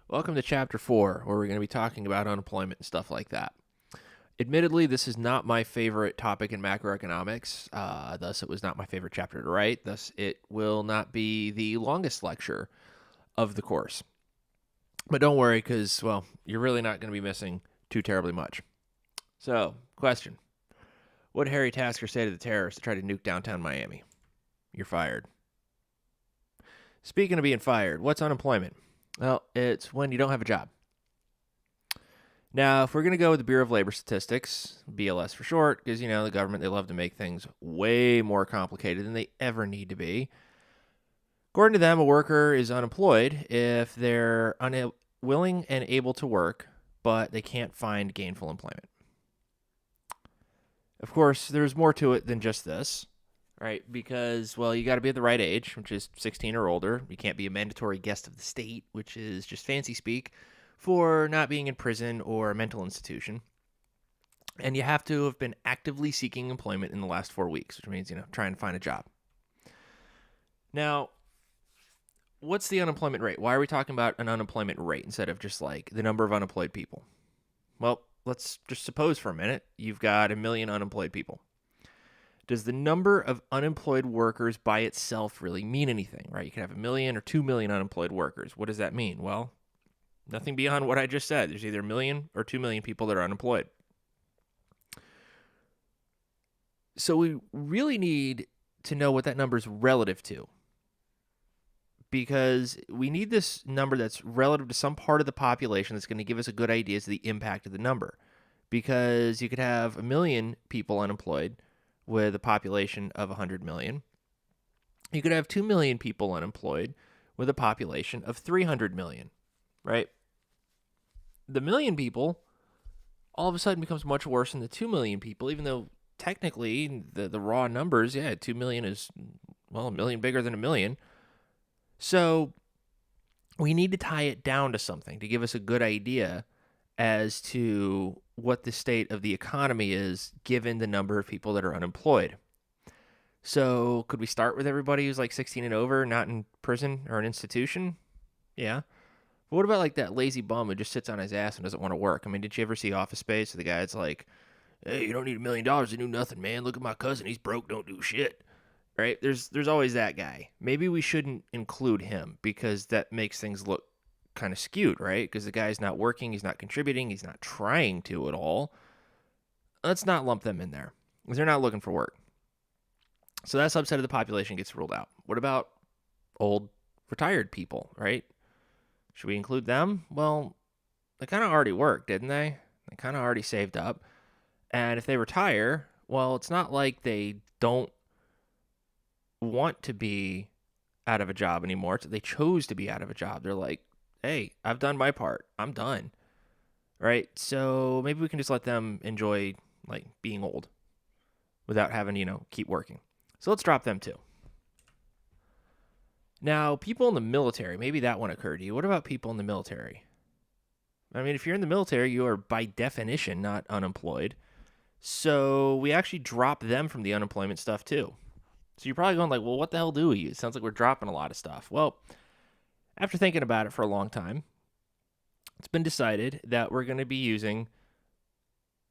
Welcome to Chapter 4, where we're going to be talking about unemployment and stuff like that. Admittedly, this is not my favorite topic in macroeconomics, thus, it was not my favorite chapter to write, thus, it will not be the longest lecture of the course. But don't worry, because, well, you're really not going to be missing too terribly much. So, question. What did Harry Tasker say to the terrorists to try to nuke downtown Miami? You're fired. Speaking of being fired, what's unemployment? Well, it's when you don't have a job. Now, if we're going to go with the Bureau of Labor Statistics, BLS for short, because, the government, they love to make things way more complicated than they ever need to be. According to them, a worker is unemployed if they're willing and able to work, but they can't find gainful employment. Of course, there's more to it than just this, right? Because, well, you got to be at the right age, which is 16 or older. You can't be a mandatory guest of the state, which is just fancy speak for not being in prison or a mental institution. And you have to have been actively seeking employment in the last 4 weeks, which means, trying to find a job. Now, what's the unemployment rate? Why are we talking about an unemployment rate instead of just like the number of unemployed people? Well, let's just suppose for a minute you've got 1 million unemployed people. Does the number of unemployed workers by itself really mean anything, right? You can have 1 million or 2 million unemployed workers. What does that mean? Well, nothing beyond what I just said. There's either 1 million or 2 million people that are unemployed. So we really need to know what that number is relative to, because we need this number that's relative to some part of the population that's going to give us a good idea as to the impact of the number. Because you could have 1 million people unemployed with a population of 100 million. You could have 2 million people unemployed with a population of 300 million, right? The million people all of a sudden becomes much worse than the 2 million people, even though technically the raw numbers, 2 million is, well, 1 million bigger than 1 million. So we need to tie it down to something to give us a good idea as to what the state of the economy is given the number of people that are unemployed. So could we start with everybody who's like 16 and over, not in prison or an institution? Yeah. But what about like that lazy bum who just sits on his ass and doesn't want to work? I mean, did you ever see Office Space? The guy that's like, hey, you don't need $1 million to do nothing, man. Look at my cousin. He's broke, don't do shit. Right? There's always that guy. Maybe we shouldn't include him because that makes things look kind of skewed, right? Because the guy's not working, he's not contributing, he's not trying to at all. Let's not lump them in there because they're not looking for work. So that subset of the population gets ruled out. What about old retired people, right? Should we include them? Well, they kind of already worked, didn't they? They kind of already saved up. And if they retire, well, it's not like they don't want to be out of a job anymore. They chose to be out of a job. They're like, hey, I've done my part. I'm done. Right? So maybe we can just let them enjoy like being old without having to, keep working. So let's drop them too. Now, people in the military, maybe that one occurred to you. What about people in the military? I mean, if you're in the military, you are by definition not unemployed. So we actually drop them from the unemployment stuff too. So you're probably going like, well, what the hell do we use? It sounds like we're dropping a lot of stuff. Well, after thinking about it for a long time, it's been decided that we're going to be using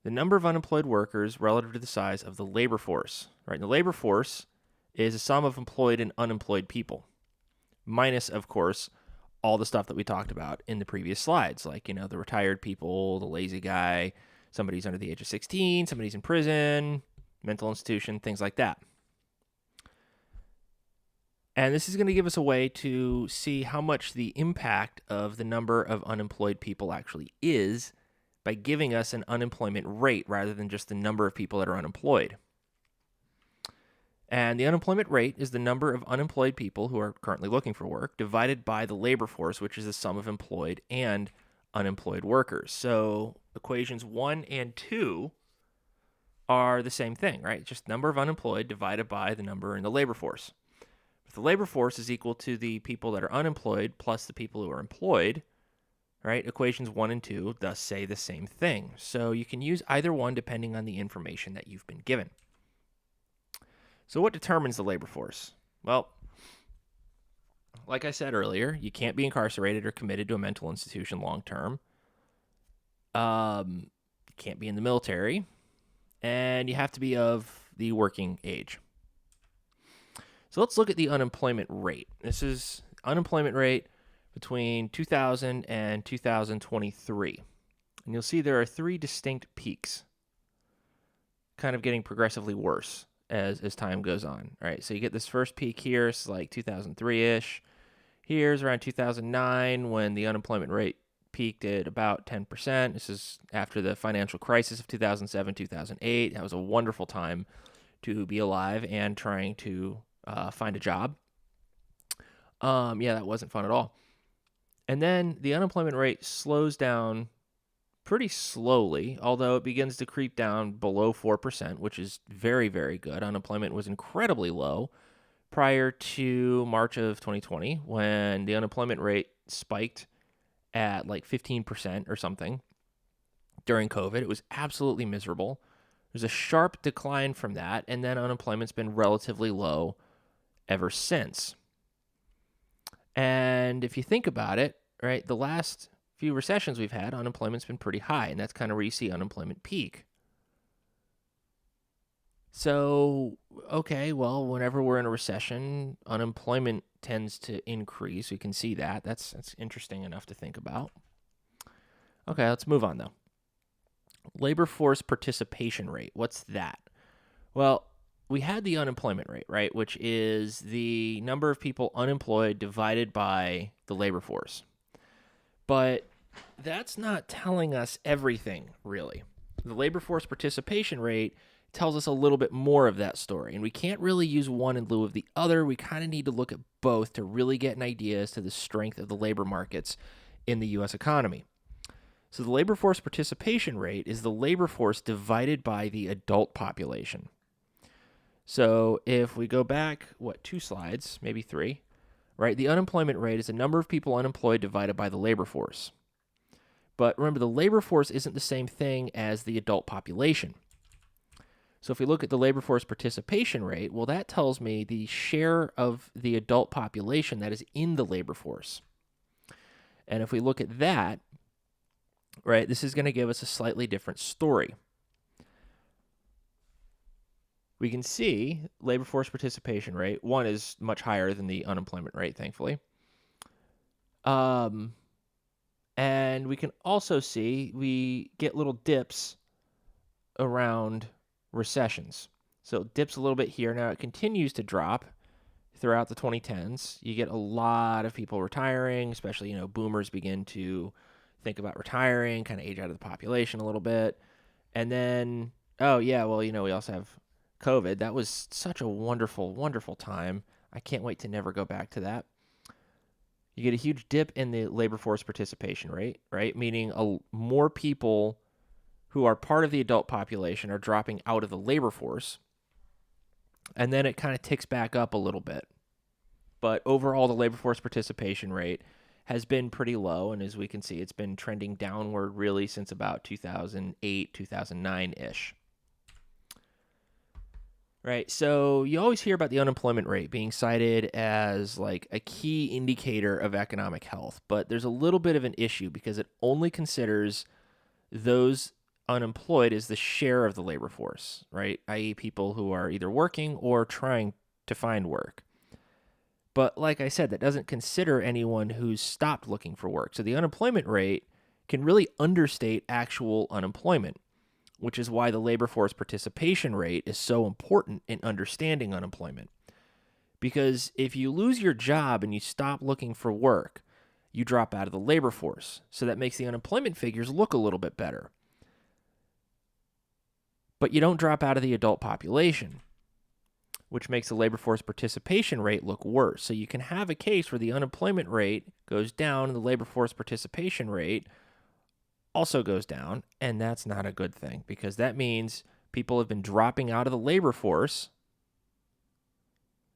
the number of unemployed workers relative to the size of the labor force. Right? And the labor force is a sum of employed and unemployed people, minus, of course, all the stuff that we talked about in the previous slides, like, the retired people, the lazy guy, somebody's under the age of 16, somebody's in prison, mental institution, things like that. And this is going to give us a way to see how much the impact of the number of unemployed people actually is by giving us an unemployment rate rather than just the number of people that are unemployed. And the unemployment rate is the number of unemployed people who are currently looking for work divided by the labor force, which is the sum of employed and unemployed workers. So equations 1 and 2 are the same thing, right? Just number of unemployed divided by the number in the labor force. If the labor force is equal to the people that are unemployed plus the people who are employed, right? Equations 1 and 2 thus say the same thing. So you can use either one depending on the information that you've been given. So what determines the labor force? Well, Like I said earlier, you can't be incarcerated or committed to a mental institution long term. You can't be in the military, and you have to be of the working age. So let's look at the unemployment rate. This is unemployment rate between 2000 and 2023. And you'll see there are three distinct peaks, kind of getting progressively worse as time goes on. All right, so you get this first peak here, it's like 2003-ish. Here's around 2009 when the unemployment rate peaked at about 10%. This is after the financial crisis of 2007, 2008. That was a wonderful time to be alive and trying to find a job. That wasn't fun at all. And then the unemployment rate slows down pretty slowly, although it begins to creep down below 4%, which is very, very good. Unemployment was incredibly low prior to March of 2020 when the unemployment rate spiked at like 15% or something during COVID. It was absolutely miserable. There's a sharp decline from that, and then unemployment's been relatively low ever since. And if you think about it, right, the last few recessions we've had, unemployment's been pretty high, and that's kind of where you see unemployment peak. So, okay, well, whenever we're in a recession, unemployment tends to increase. We can see that. That's interesting enough to think about. Okay, let's move on, though. Labor force participation rate. What's that? Well, we had the unemployment rate, right, which is the number of people unemployed divided by the labor force. But that's not telling us everything, really. The labor force participation rate tells us a little bit more of that story, and we can't really use one in lieu of the other. We kind of need to look at both to really get an idea as to the strength of the labor markets in the U.S. economy. So the labor force participation rate is the labor force divided by the adult population. So if we go back, 2 slides, maybe 3, right? The unemployment rate is the number of people unemployed divided by the labor force. But remember, the labor force isn't the same thing as the adult population. So if we look at the labor force participation rate, well, that tells me the share of the adult population that is in the labor force. And if we look at that, right, this is going to give us a slightly different story. We can see labor force participation rate, one is much higher than the unemployment rate, thankfully. And we can also see we get little dips around recessions. So it dips a little bit here. Now it continues to drop throughout the 2010s. You get a lot of people retiring, especially, boomers begin to think about retiring, kind of age out of the population a little bit. And then, we also have COVID. That was such a wonderful, wonderful time. I can't wait to never go back to that. You get a huge dip in the labor force participation rate, right? Meaning more people who are part of the adult population are dropping out of the labor force. And then it kind of ticks back up a little bit. But overall, the labor force participation rate has been pretty low. And as we can see, it's been trending downward really since about 2008, 2009-ish. Right, so you always hear about the unemployment rate being cited as like a key indicator of economic health, but there's a little bit of an issue because it only considers those unemployed as the share of the labor force, right? i.e. people who are either working or trying to find work. But like I said, that doesn't consider anyone who's stopped looking for work. So the unemployment rate can really understate actual unemployment, which is why the labor force participation rate is so important in understanding unemployment. Because if you lose your job and you stop looking for work, you drop out of the labor force. So that makes the unemployment figures look a little bit better. But you don't drop out of the adult population, which makes the labor force participation rate look worse. So you can have a case where the unemployment rate goes down and the labor force participation rate also goes down, and that's not a good thing because that means people have been dropping out of the labor force.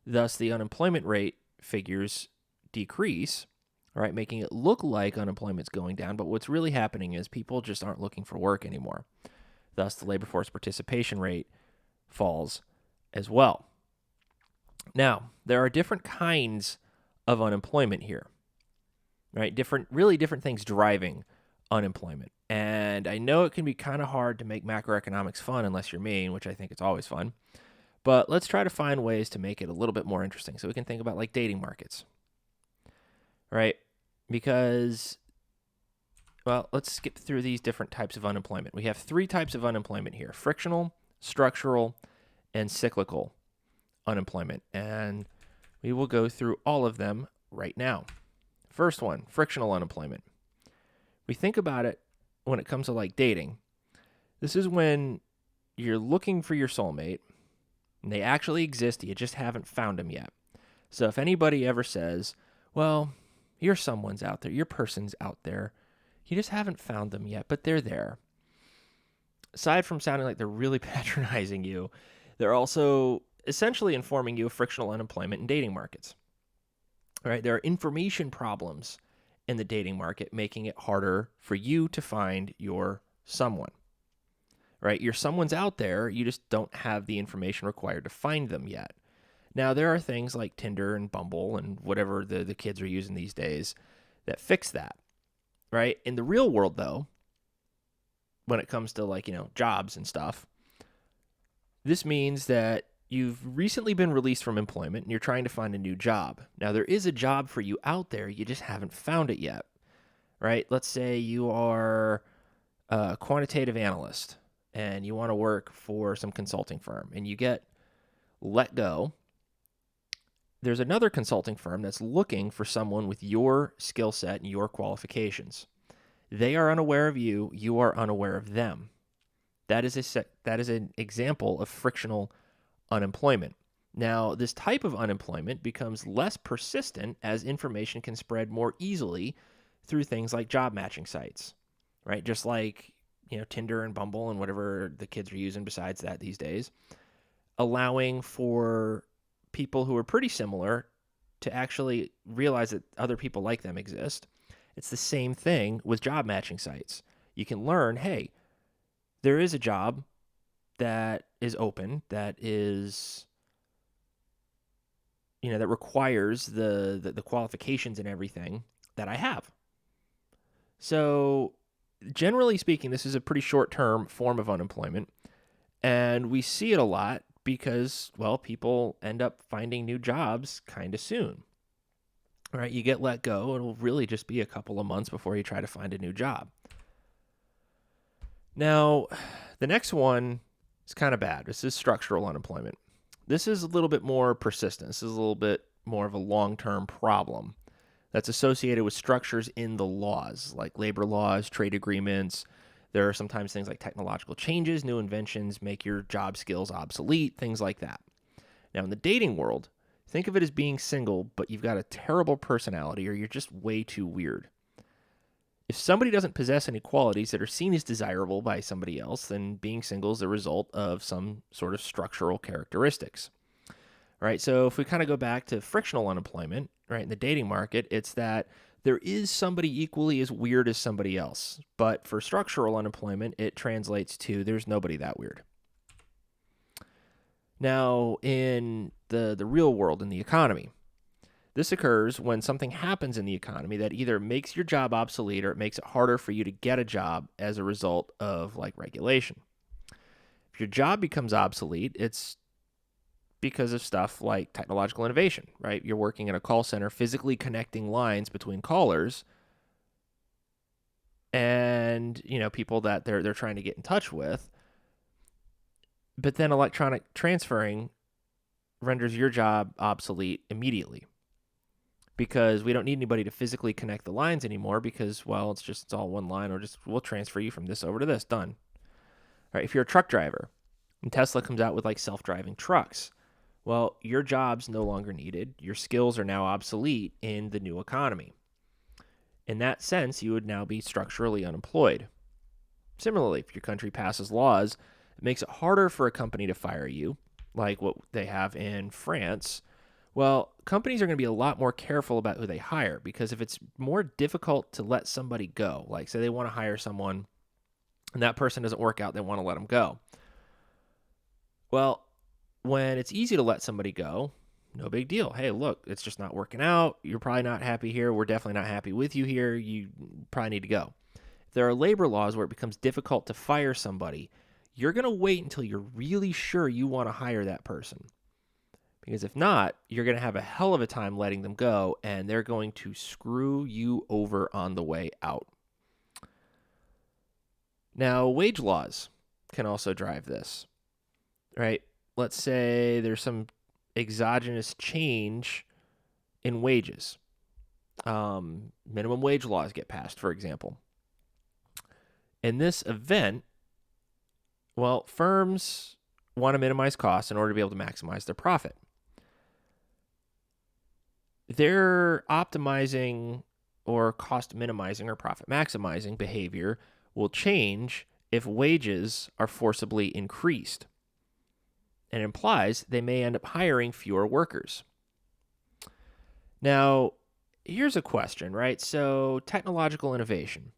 Thus, the unemployment rate figures decrease, right, making it look like unemployment's going down. But what's really happening is people just aren't looking for work anymore. Thus, the labor force participation rate falls as well. Now, there are different kinds of unemployment here, right? Really different things driving unemployment. And I know it can be kind of hard to make macroeconomics fun unless you're me, which I think it's always fun. But let's try to find ways to make it a little bit more interesting so we can think about like dating markets, right? Because, well, let's skip through these different types of unemployment. We have 3 types of unemployment here: frictional, structural, and cyclical unemployment. And we will go through all of them right now. First one, frictional unemployment. We think about it when it comes to like dating. This is when you're looking for your soulmate and they actually exist, you just haven't found them yet. So if anybody ever says, well, your someone's out there, your person's out there, you just haven't found them yet, but they're there. Aside from sounding like they're really patronizing you, they're also essentially informing you of frictional unemployment in dating markets. All right, there are information problems in the dating market, making it harder for you to find your someone. Right, your someone's out there, you just don't have the information required to find them yet. Now, there are things like Tinder and Bumble and whatever the kids are using these days that fix that, right? In the real world, though, when it comes to like, jobs and stuff, this means that you've recently been released from employment and you're trying to find a new job. Now, there is a job for you out there, you just haven't found it yet, right? Let's say you are a quantitative analyst and you want to work for some consulting firm and you get let go. There's another consulting firm that's looking for someone with your skill set and your qualifications. They are unaware of you. You are unaware of them. That is an example of frictional unemployment. Now, this type of unemployment becomes less persistent as information can spread more easily through things like job matching sites, right? Just like, Tinder and Bumble and whatever the kids are using besides that these days, allowing for people who are pretty similar to actually realize that other people like them exist. It's the same thing with job matching sites. You can learn, hey, there is a job that is open, that is, that requires the qualifications and everything that I have. So generally speaking, this is a pretty short-term form of unemployment, and we see it a lot because, well, people end up finding new jobs kind of soon. All right, you get let go, it'll really just be a couple of months before you try to find a new job. Now, the next one is kind of bad. This is structural unemployment. This is a little bit more persistent. This is a little bit more of a long-term problem that's associated with structures in the laws, like labor laws, trade agreements. There are sometimes things like technological changes, new inventions make your job skills obsolete, things like that. Now, in the dating world, think of it as being single, but you've got a terrible personality or you're just way too weird. If somebody doesn't possess any qualities that are seen as desirable by somebody else, then being single is the result of some sort of structural characteristics. Right? So if we kind of go back to frictional unemployment, right, in the dating market, it's that there is somebody equally as weird as somebody else. But for structural unemployment, it translates to there's nobody that weird. Now, in the real world, in the economy, this occurs when something happens in the economy that either makes your job obsolete or it makes it harder for you to get a job as a result of like regulation. If your job becomes obsolete, it's because of stuff like technological innovation, right? You're working in a call center, physically connecting lines between callers and, people that they're trying to get in touch with. But then electronic transferring renders your job obsolete immediately because we don't need anybody to physically connect the lines anymore because, well, it's all one line or we'll transfer you from this over to this, done. All right, if you're a truck driver and Tesla comes out with like self-driving trucks, well, your job's no longer needed. Your skills are now obsolete in the new economy. In that sense, you would now be structurally unemployed. Similarly, if your country passes laws, it makes it harder for a company to fire you, like what they have in France. Well, companies are going to be a lot more careful about who they hire because if it's more difficult to let somebody go, like say they want to hire someone and that person doesn't work out, they want to let them go. Well, when it's easy to let somebody go, no big deal. Hey, look, it's just not working out. You're probably not happy here. We're definitely not happy with you here. You probably need to go. If there are labor laws where it becomes difficult to fire somebody, you're going to wait until you're really sure you want to hire that person. Because if not, you're going to have a hell of a time letting them go, and they're going to screw you over on the way out. Now, wage laws can also drive this, right? Let's say there's some exogenous change in wages. Minimum wage laws get passed, for example. In this event, well, firms want to minimize costs in order to be able to maximize their profit. Their optimizing or cost minimizing or profit maximizing behavior will change if wages are forcibly increased. And it implies they may end up hiring fewer workers. Now, here's a question, right? So, technological innovation.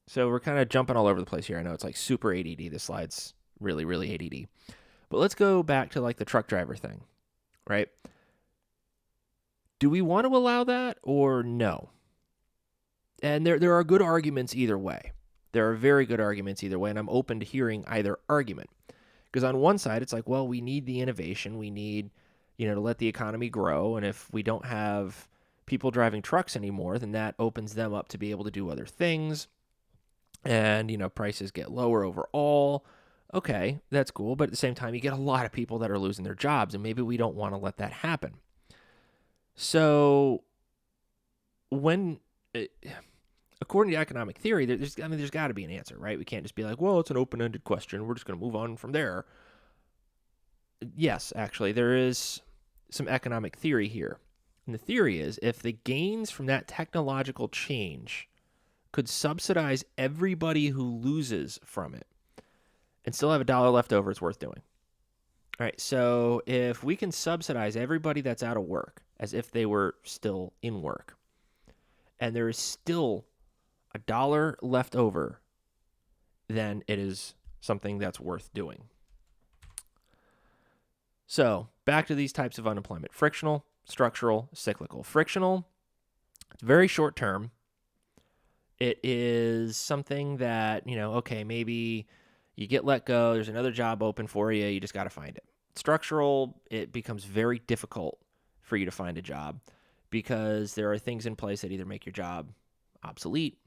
So, we're kind of jumping all over the place here. I know it's like super ADD. This slide's really, really ADD. But let's go back to like the truck driver thing, right? Do we want to allow that or no? And there are good arguments either way. There are very good arguments either way, and I'm open to hearing either argument. Because on one side, it's like, well, we need the innovation. We need, to let the economy grow. And if we don't have people driving trucks anymore, then that opens them up to be able to do other things. And, prices get lower overall. Okay, that's cool. But at the same time, you get a lot of people that are losing their jobs, and maybe we don't want to let that happen. So according to economic theory, there's got to be an answer, right? We can't just be like, well, it's an open-ended question. We're just going to move on from there. Yes, actually, there is some economic theory here. And the theory is if the gains from that technological change could subsidize everybody who loses from it and still have a dollar left over, it's worth doing. All right, so if we can subsidize everybody that's out of work as if they were still in work, and there is still a dollar left over, then it is something that's worth doing. So back to these types of unemployment: frictional, structural, cyclical. Frictional, it's very short term. It is something that, okay, maybe you get let go, there's another job open for you, you just got to find it. Structural, it becomes very difficult for you to find a job because there are things in place that either make your job obsolete,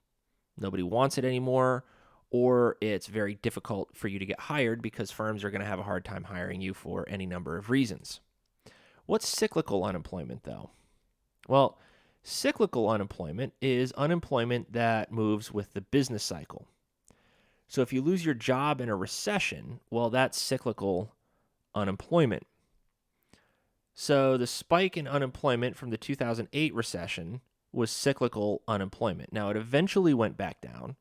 nobody wants it anymore, or it's very difficult for you to get hired because firms are going to have a hard time hiring you for any number of reasons. What's cyclical unemployment, though? Well, cyclical unemployment is unemployment that moves with the business cycle. So if you lose your job in a recession, well, that's cyclical unemployment. So the spike in unemployment from the 2008 recession was cyclical unemployment. Now, it eventually went back down,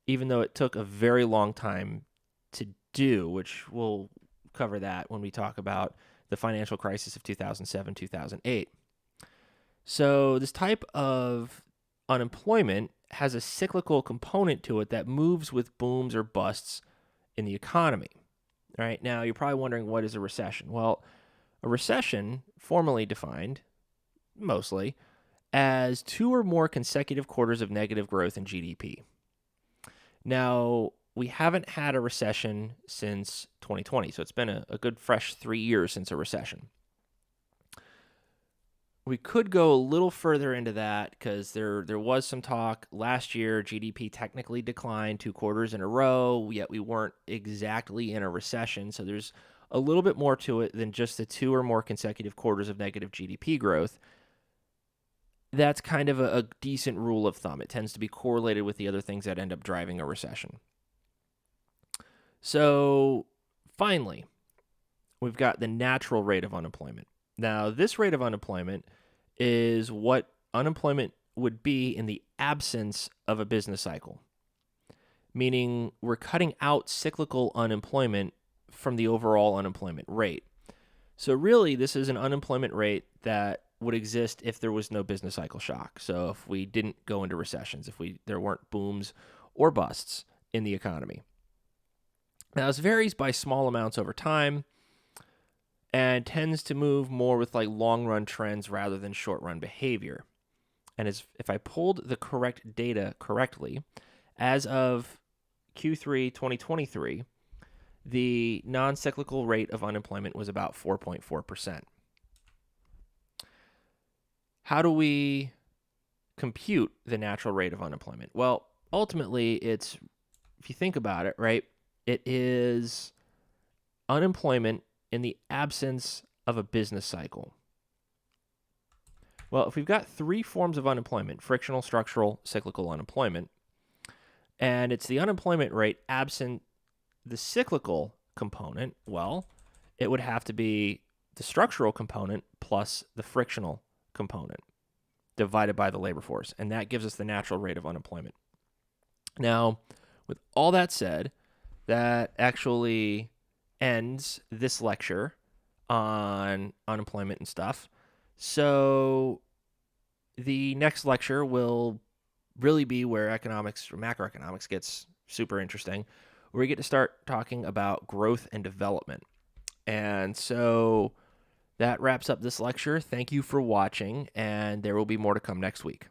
even though it took a very long time to do, which we'll cover that when we talk about the financial crisis of 2007, 2008. So this type of unemployment has a cyclical component to it that moves with booms or busts in the economy. All right, now you're probably wondering, what is a recession? Well, a recession, formally defined, mostly, as 2 or more consecutive quarters of negative growth in GDP. Now, we haven't had a recession since 2020, so it's been a good fresh 3 years since a recession. We could go a little further into that because there was some talk last year. GDP technically declined 2 quarters in a row, yet we weren't exactly in a recession. So there's a little bit more to it than just the 2 or more consecutive quarters of negative GDP growth. That's kind of a decent rule of thumb. It tends to be correlated with the other things that end up driving a recession. So finally, we've got the natural rate of unemployment. Now, this rate of unemployment is what unemployment would be in the absence of a business cycle, meaning we're cutting out cyclical unemployment from the overall unemployment rate. So really, this is an unemployment rate that would exist if there was no business cycle shock. So if we didn't go into recessions, if there weren't booms or busts in the economy. Now, this varies by small amounts over time. and tends to move more with like long run trends rather than short run behavior. And if I pulled the correct data correctly, as of Q3 2023, the non-cyclical rate of unemployment was about 4.4%. How do we compute the natural rate of unemployment? Well, ultimately, if you think about it, right, it is unemployment in the absence of a business cycle. Well, if we've got three forms of unemployment, frictional, structural, cyclical unemployment, and it's the unemployment rate absent the cyclical component, well, it would have to be the structural component plus the frictional component divided by the labor force, and that gives us the natural rate of unemployment. Now, with all that said, that actually ends this lecture on unemployment and stuff. So the next lecture will really be where economics or macroeconomics gets super interesting, where we get to start talking about growth and development. And so that wraps up this lecture. Thank you for watching, and there will be more to come next week.